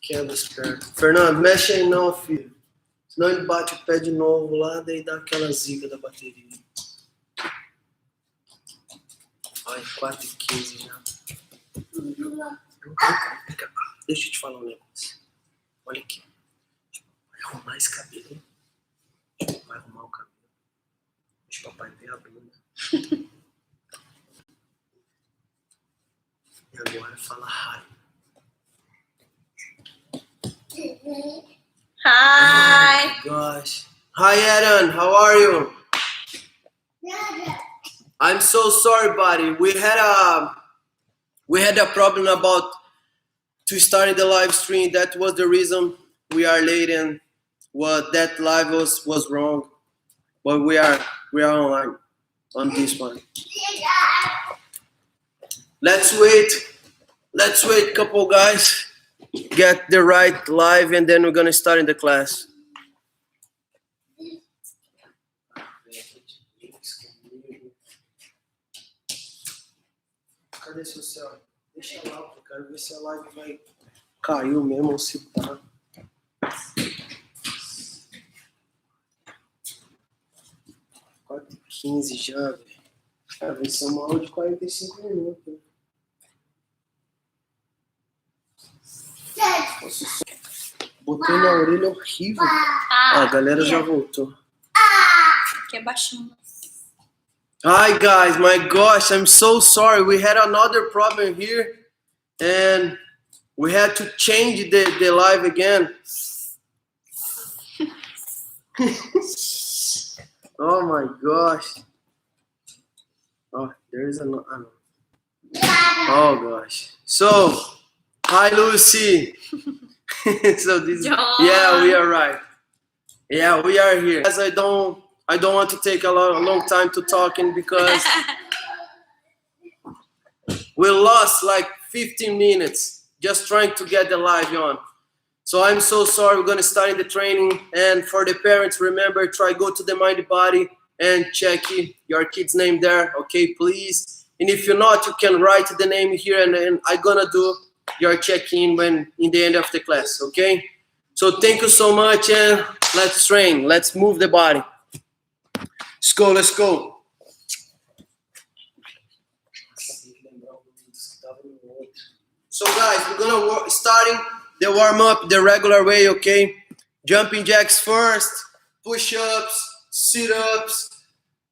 Quebra as pernas. Fernando, mexe aí não, filho. Senão ele bate o pé de novo lá, daí dá aquela zica da bateria. Ai, 4h15 já. Deixa eu te falar um negócio. Olha aqui. Vai arrumar esse cabelo. Vai arrumar o cabelo. Deixa o papai ver a bunda. E agora fala hi. Hi. Oh gosh. Hi Aaron, how are you? I'm so sorry, buddy. We had a problem about to start the live stream. That was the reason we are late, and what that live was wrong. But we are online on this one. Let's wait, couple guys. Get the right live, and then we're gonna start in the class. Cadê seu céu? Deixa lá, eu quero ver se a live vai caiu mesmo ou se tá. Quase 15 já, velho. Cara, vai ser uma aula de 45 minutos. Nossa, botei na orelha horrível. A galera já voltou. Que é baixinho. Hi guys, my gosh, I'm so sorry. We had another problem here, and we had to change the live again. Oh my gosh. Oh, there is another. Oh gosh. So, hi Lucy. So this, yeah, we are right. Yeah, we are here. As I don't want to take a long time to talking because we lost like 15 minutes just trying to get the live on. So I'm so sorry. We're gonna start in the training, and for the parents, remember, try go to the Mind Body and check your kid's name there, okay, please. And if you're not, you can write the name here, and I'm gonna do your check-in when in the end of the class, okay? So thank you so much, and let's train. Let's move the body. Let's go, let's go. So guys, we're gonna starting the warm-up the regular way, okay? Jumping jacks first, push-ups, sit-ups,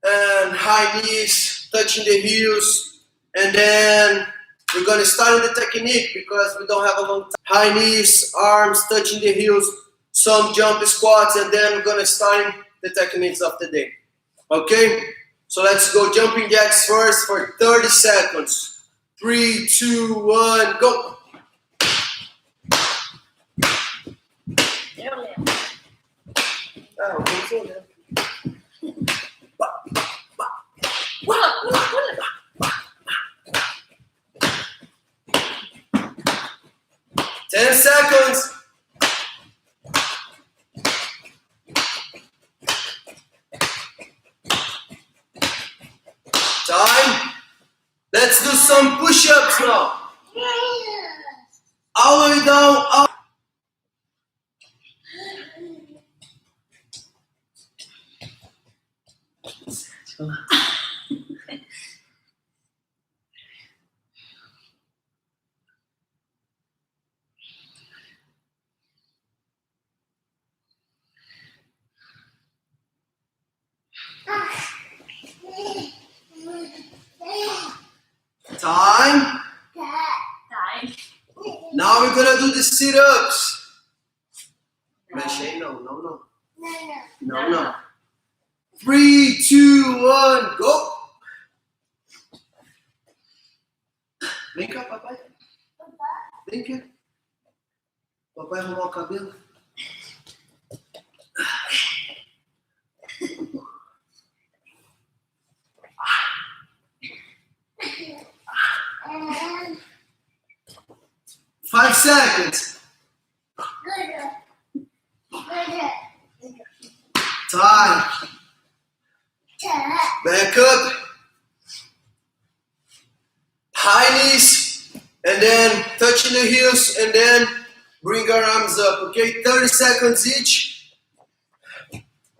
and high knees, touching the heels, and then we're gonna start in the technique because we don't have a long time. High knees, arms touching the heels, some jump squats, and then we're gonna start the techniques of the day. Okay? So let's go jumping jacks first for 30 seconds. 3, 2, 1, go! Ten seconds. Time. Let's do some push-ups now. All the way down. Up. Time. Now we're gonna do the sit-ups. Mexe no. 3, 2, 1, go. Vem cá, papai. Vem cá. Papai arrumar o cabelo. Five seconds. Time. Back up. High knees. and then touching the heels, and then bring our arms up, okay? 30 seconds each.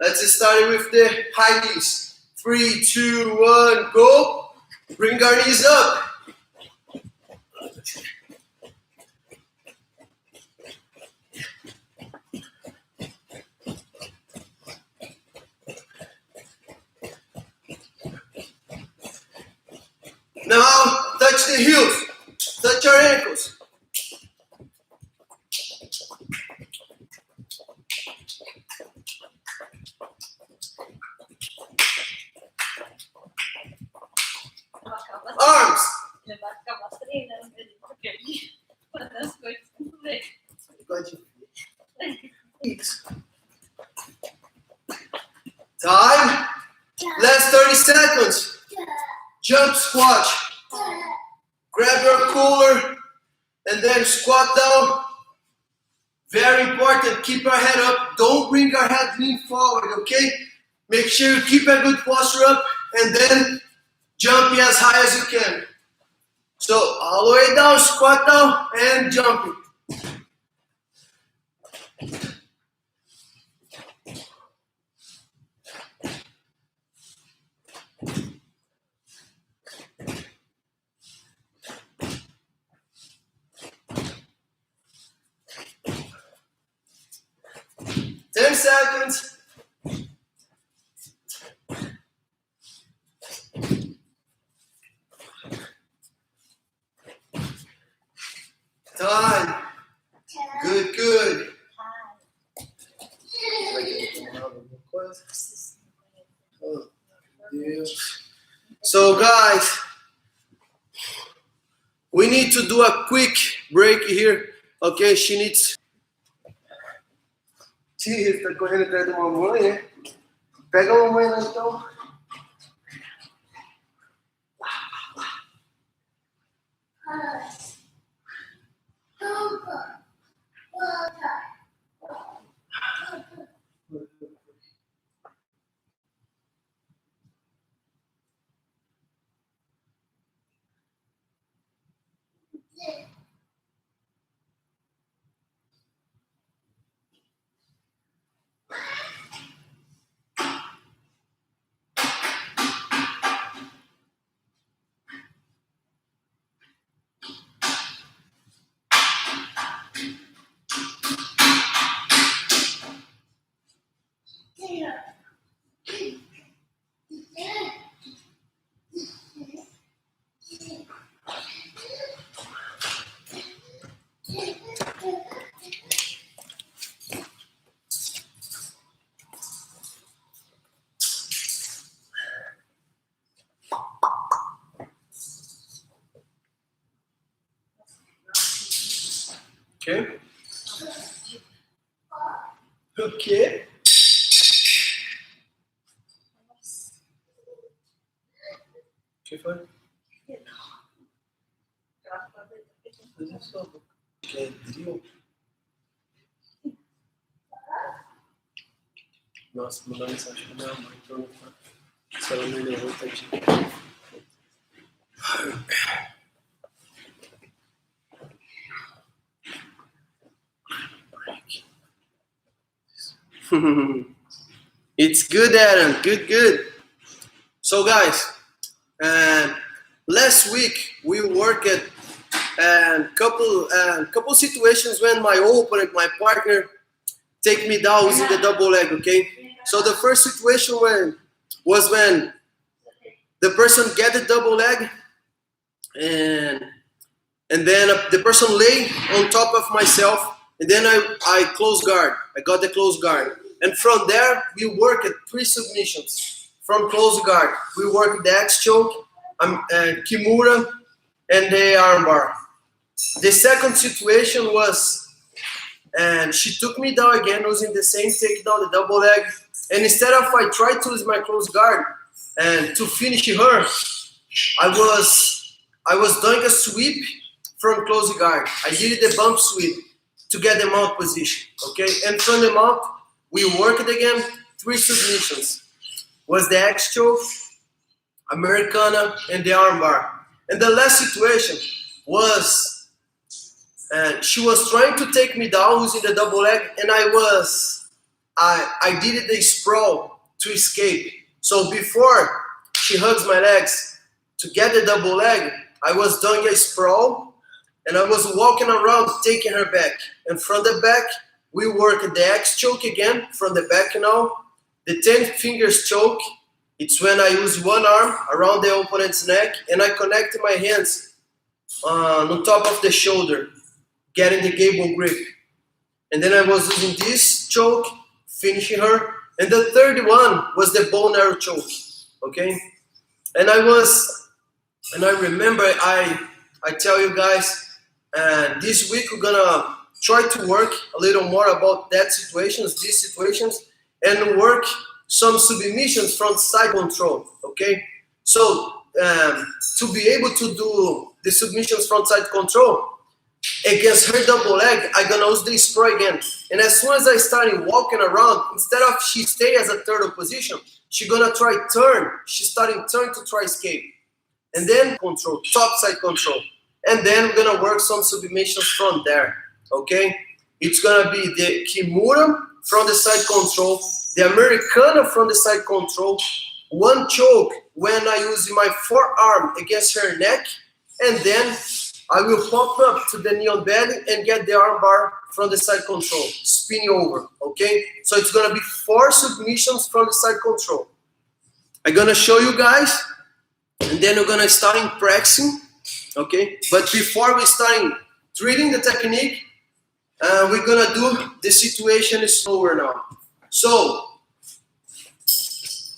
Let's start with the high knees. 3, 2, 1, go. Bring our knees up. Now, touch the heels. Touch your ankles. Arms. Time. Last 30 seconds. Jump squat. Grab your cooler and then squat down. Very important, keep our head up. Don't bring our head lean forward, okay? Make sure you keep a good posture up and then jumping as high as you can. So all the way down, squat down and jumping. Ten seconds. Time. Good, good. So guys, we need to do a quick break here. Okay, she needs. Tia, tá correndo atrás da mamãe, né? Pega a mamãe lá então. Okay. Okay. Que foi? Que drill? Nossa, mandou mensagem pra minha mãe, então se ela me levou, tadinho. It's good, Adam. Good, good. So, guys, last week we worked at couple situations when my opponent, my partner, take me down using the double leg. Okay. So the first situation was when the person get the double leg, and then the person lay on top of myself, and then I close guard. I got the close guard. And from there, we work at 3 submissions. From close guard, we work the X choke, Kimura, and the armbar. The second situation was, and she took me down again using the same takedown, the double leg. And instead of I tried to use my close guard and to finish her, I was doing a sweep from close guard. I did the bump sweep to get the mount position. Okay, and from the mount, we worked again 3 submissions. Was the X choke, Americana, and the armbar. And the last situation was and she was trying to take me down using the double leg, and I did the sprawl to escape. So before she hugs my legs to get the double leg, I was doing a sprawl, and I was walking around taking her back. And from the back, we work the X choke again, from the back now. The 10 fingers choke, it's when I use one arm around the opponent's neck, and I connect my hands on top of the shoulder, getting the gable grip. And then I was using this choke, finishing her. And the third one was the bow and arrow choke, okay? And I remember, I tell you guys, this week we're gonna try to work a little more about these situations, and work some submissions front side control, okay? So to be able to do the submissions front side control against her double leg, I'm gonna use the sprawl again. And as soon as I started walking around, instead of she stay as a turtle position, she gonna try turn. She starting turn to try escape. And then control, top side control. And then we're gonna work some submissions from there, okay? It's gonna be the Kimura from the side control, the Americana from the side control, one choke when I use my forearm against her neck, and then I will pop up to the knee on belly and get the arm bar from the side control, spinning over, okay? So it's gonna be 4 submissions from the side control. I'm gonna show you guys, and then we're gonna start practicing, okay? But before we start drilling the technique, we're gonna do the situation slower now. So,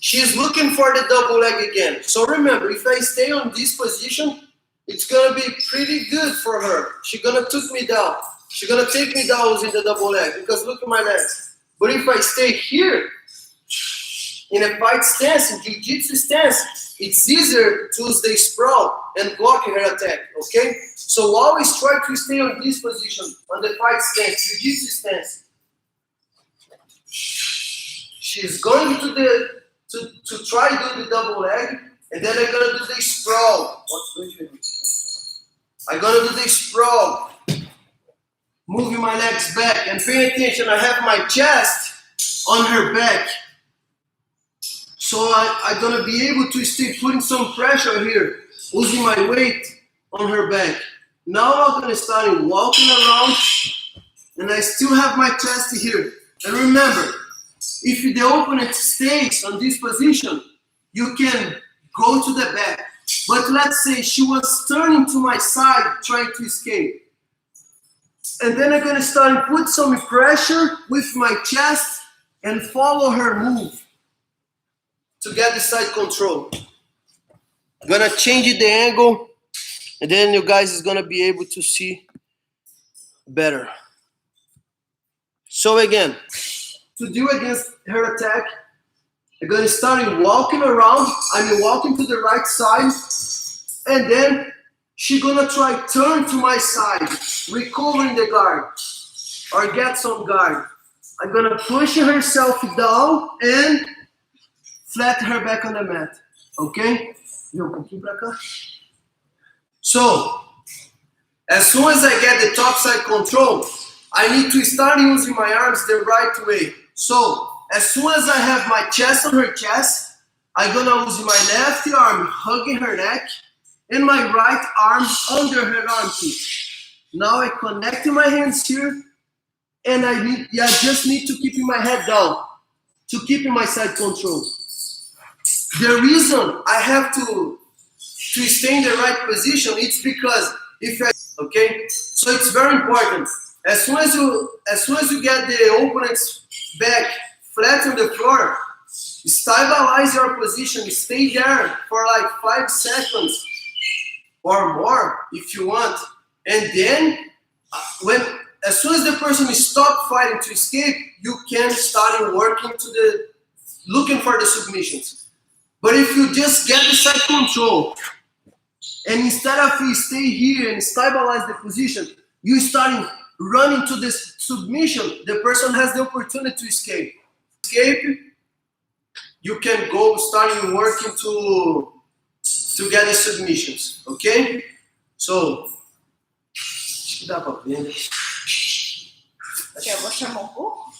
she's looking for the double leg again. So remember, if I stay on this position, it's gonna be pretty good for her. She's gonna take me down. She's gonna take me down using the double leg, because look at my legs. But if I stay here, in a fight stance, in jiu-jitsu stance, it's easier to use the sprawl and block her attack, okay? So always try to stay on this position, on the fight stance, jiu-jitsu stance. She's going to try to do the double leg, and then I'm gonna do the sprawl. I'm gonna do the sprawl, moving my legs back, and pay attention, I have my chest on her back. So I'm gonna be able to stay putting some pressure here, using my weight on her back. Now I'm gonna start walking around, and I still have my chest here. And remember, if the opponent stays on this position, you can go to the back. But let's say she was turning to my side, trying to escape. And then I'm gonna start put some pressure with my chest and follow her move to get the side control. I'm gonna change the angle, and then you guys is gonna be able to see better. So again, to deal against her attack, I'm gonna start walking around. I'm walking to the right side, and then she's gonna try turn to my side, recovering the guard, or get some guard. I'm gonna push herself down and flat her back on the mat, okay? So, as soon as I get the top side control, I need to start using my arms the right way. So, as soon as I have my chest on her chest, I'm gonna use my left arm hugging her neck and my right arm under her armpit. Now I connect my hands here, and I just need to keep my head down to keep my side control. The reason I have to stay in the right position, it's because okay? So it's very important. As soon as you get the opponent's back flat on the floor, stabilize your position, stay there for like 5 seconds or more if you want. And then as soon as the person stops fighting to escape, you can start working looking for the submissions. But if you just get the side control, and instead of you stay here and stabilize the position, you start running to this submission, the person has the opportunity to escape. You can go starting working to get the submissions, okay? So, que dá pra ver. Quer mostrar um pouco?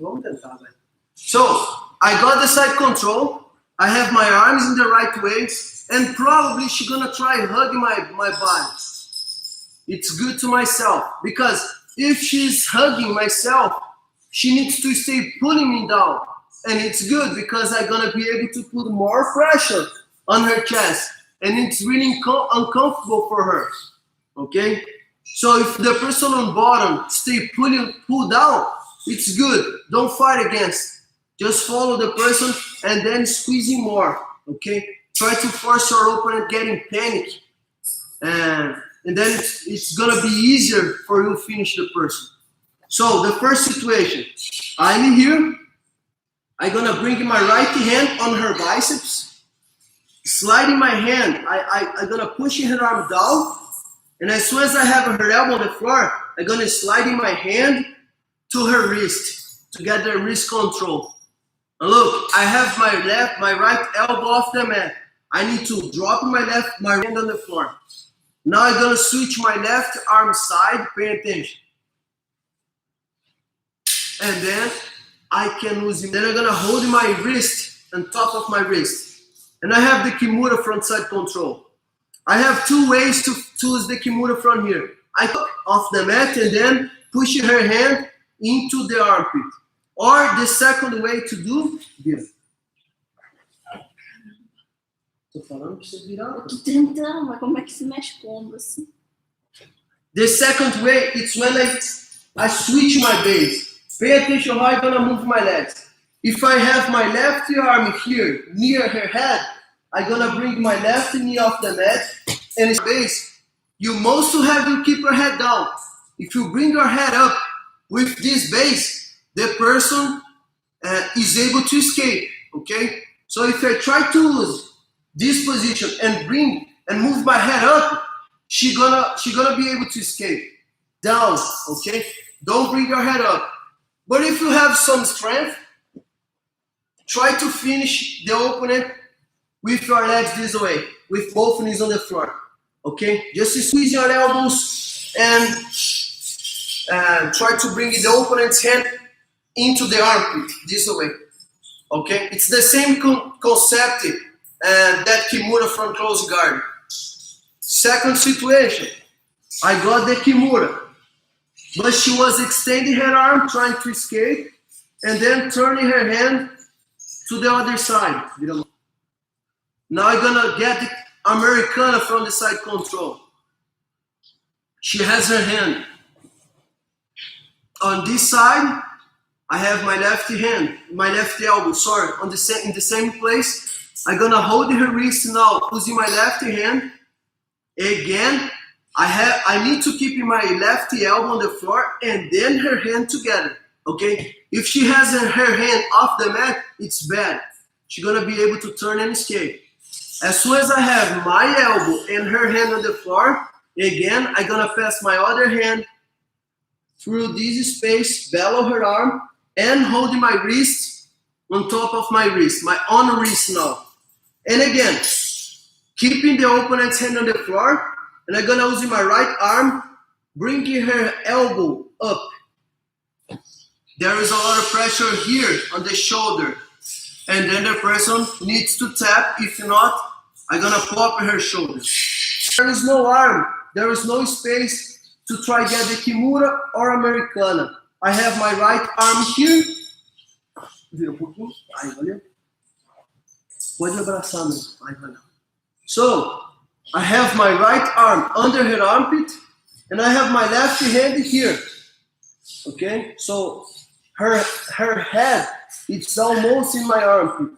Vamos tentar, velho. So, I got the side control. I have my arms in the right way. And probably she's gonna try hugging my body. It's good to myself. Because if she's hugging myself, she needs to stay pulling me down. And it's good because I'm gonna be able to put more pressure on her chest. And it's really uncomfortable for her. Okay? So if the person on bottom stay pull down, it's good. Don't fight against. Just follow the person and then squeezing more. Okay? Try to force your opponent getting panic. And then it's gonna be easier for you to finish the person. So the first situation, I'm here. I'm gonna bring my right hand on her biceps. Sliding my hand, I'm gonna push her arm down. And as soon as I have her elbow on the floor, I'm gonna slide in my hand to her wrist to get the wrist control. And look, I have my right elbow off the mat. I need to drop my hand on the floor. Now I'm gonna switch my left arm side, pay attention. And then I can use it. Then I'm gonna hold my wrist on top of my wrist. And I have the Kimura front side control. I have two ways to use the Kimura from here. I go off the mat and then push her hand into the armpit. Or the second way to do, vira. Tô falando pra você virar. Eu tô tentando, mas como é que se mexe com o ombro assim? The second way, it's when I switch my base. Pay attention how I'm gonna move my legs. If I have my left arm here near her head, I'm gonna bring my left knee off the mat and it's base. You must have to keep your head down. If you bring your head up with this base, the person is able to escape. Okay? So if I try to use this position and bring and move my head up, she gonna be able to escape. Down. Okay? Don't bring your head up. But if you have some strength, try to finish the opponent with your legs this way, with both knees on the floor. Okay? Just squeeze your elbows and try to bring the opponent's hand into the armpit this way. Okay? It's the same concept that Kimura from close guard. Second situation, I got the Kimura, but she was extending her arm, trying to escape, and then turning her hand to the other side. Now I'm gonna get the Americana from the side control. She has her hand on this side. I have my left hand, my left elbow, sorry, in the same place. I'm gonna hold her wrist now, using my left hand. Again, I need to keep my left elbow on the floor and then her hand together. Okay? If she has her hand off the mat, it's bad. She's gonna be able to turn and escape. As soon as I have my elbow and her hand on the floor, again, I'm gonna pass my other hand through this space, bellow her arm, and holding my wrist on top of my wrist, my own wrist now. And again, keeping the opponent's hand on the floor, and I'm gonna use my right arm, bringing her elbow up. There is a lot of pressure here on the shoulder. And then the person needs to tap. If not, I'm gonna pop her shoulder. There is no arm. There is no space to try get the Kimura or Americana. I have my right arm here. Vira pouquinho. Aí, valeu. Pode abraçar, meu. Aí, valeu. So, I have my right arm under her armpit, and I have my left hand here. Okay? So, her head, it's almost in my armpit.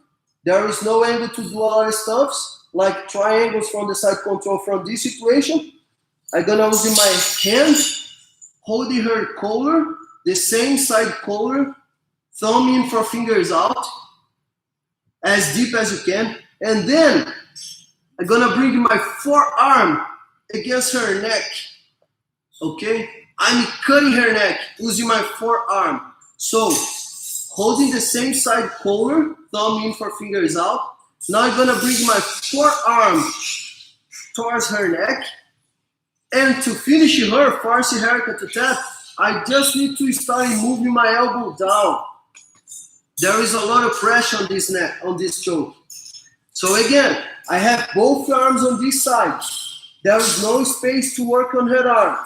There is no angle to do a lot of stuffs, like triangles from the side control from this situation. I'm gonna use my hand, holding her collar, the same side collar, thumb in for fingers out, as deep as you can. And then, I'm gonna bring my forearm against her neck. Okay? I'm cutting her neck using my forearm. So, holding the same side collar, thumb in for fingers out. Now I'm gonna bring my forearm towards her neck And to finish her farsi haircut to tap, I just need to start moving my elbow down. There is a lot of pressure on this neck, on this choke. So again, I have both arms on this side. There is no space to work on her arm.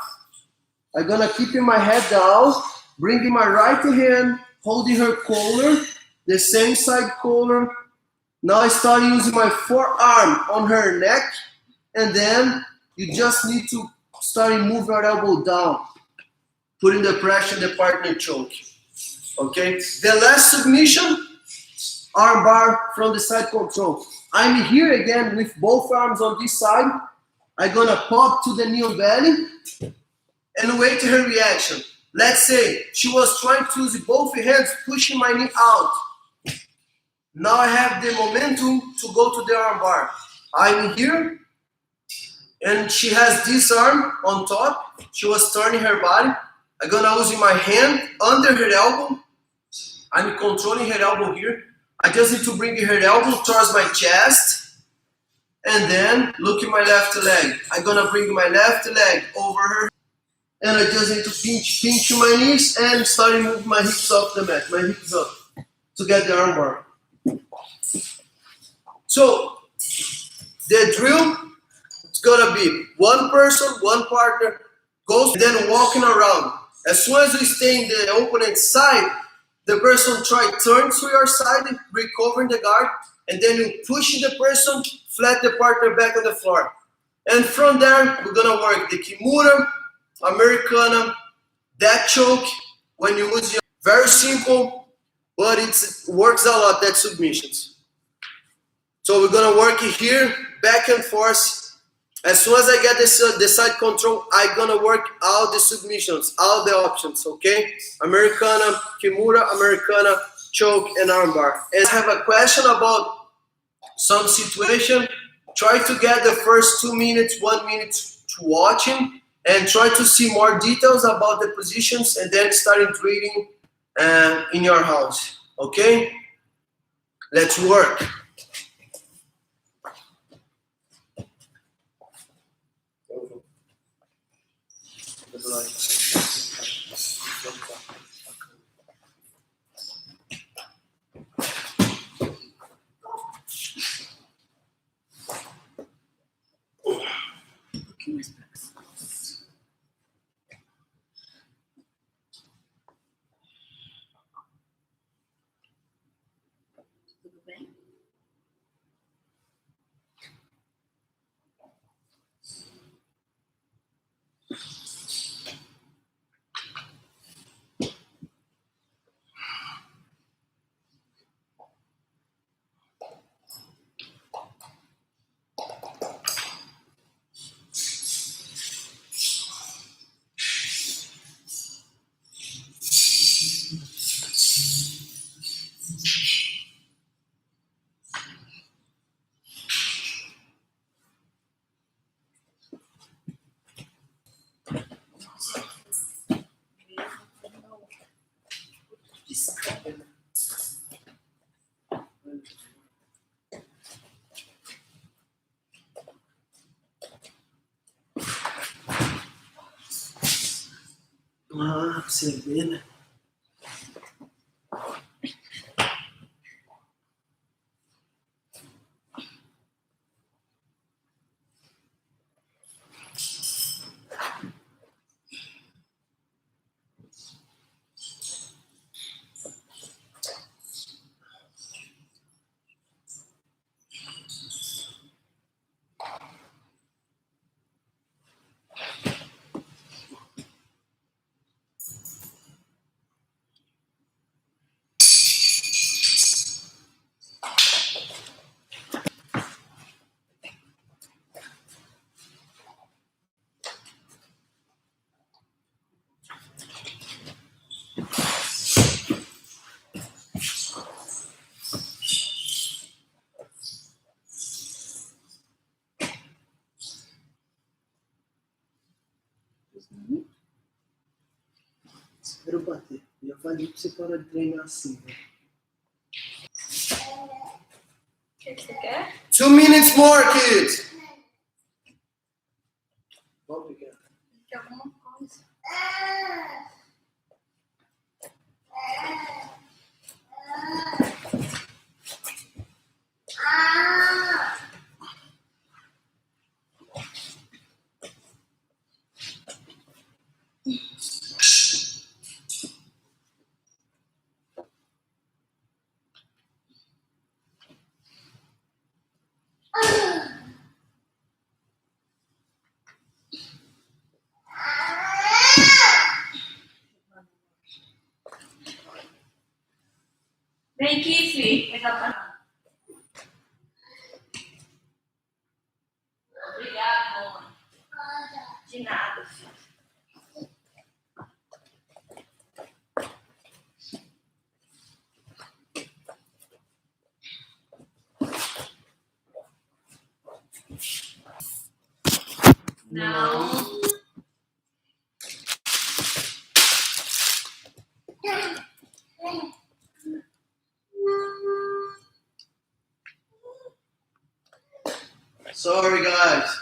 I'm gonna keep my head down, bringing my right hand, holding her collar, the same side collar. Now I start using my forearm on her neck, and then you just need to start moving your elbow down, putting the pressure in the partner choke. Okay? The last submission, arm bar from the side control. I'm here again with both arms on this side. I'm gonna pop to the knee on belly and wait her reaction. Let's say she was trying to use both hands, pushing my knee out. Now I have the momentum to go to the arm bar. I'm here, and she has this arm on top. She was turning her body. I'm gonna use my hand under her elbow. I'm controlling her elbow here. I just need to bring her elbow towards my chest, and then look at my left leg. I'm gonna bring my left leg over her, and I just need to pinch my knees and start moving my hips off the mat, my hips up to get the arm bar. So the drill is gonna be one person, one partner, goes, then walking around. As soon as you stay in the opponent's side, the person try turn to your side, recovering the guard, and then you push the person, flat the partner back on the floor. And from there, we're gonna work the Kimura, Americana, that choke. When you use your, very simple, but it works a lot, that submissions. So we're gonna work it here, back and forth. As soon as I get the side control, I'm gonna work all the submissions, all the options, okay? Americana, Kimura, Americana, choke, and armbar. And I have a question about some situation. Try to get the first 2 minutes, 1 minute to watching, and try to see more details about the positions, and then starting trading in your house, okay? Let's work. Tudo bem? Ah, você vê, né? Espero bater. Já falei pra você parar de treinar assim, né? O que você quer? 2 minutes more, kids. Obrigado. Vem aqui, filho. Pegar pra... Obrigado, mãe. De nada, filho. Não. Sorry, guys.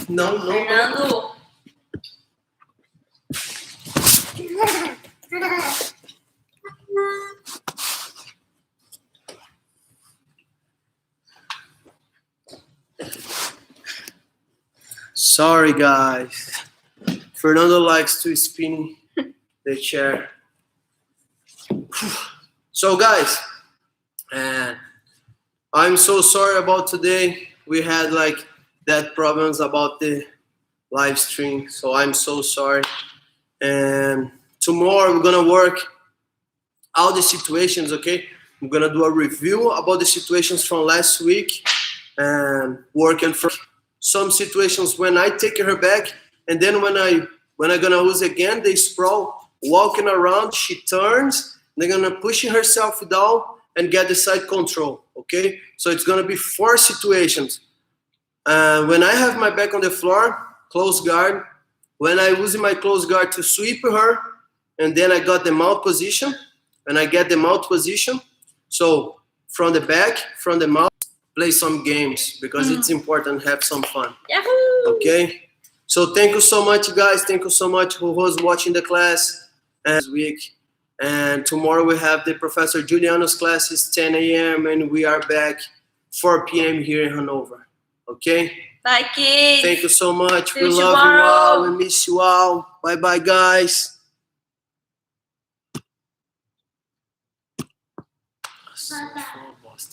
No. Fernando. Sorry, guys. Fernando likes to spin the chair. So, guys, and I'm so sorry about today. We had like that problems about the live stream, so I'm so sorry. And tomorrow we're gonna work all the situations. Okay, I'm gonna do a review about the situations from last week and working for some situations when I take her back, and then when I gonna use again, they sprawl walking around. She turns. They're gonna push herself down and get the side control. Okay, so it's gonna be 4 situations. When I have my back on the floor, close guard. When I use my close guard to sweep her, and then I got the mouth position, and I get the mouth position. So from the back, from the mouth, play some games because it's important to have some fun. Yahoo! Okay? So thank you so much, guys. Thank you so much who was watching the class this week. And tomorrow we have the Professor Juliano's classes, 10 a.m. and we are back 4 p.m. here in Hanover. Okay? Bye, kids. Thank you so much. See We you love you tomorrow. all. We miss you all. Bye-bye, guys. Bye-bye.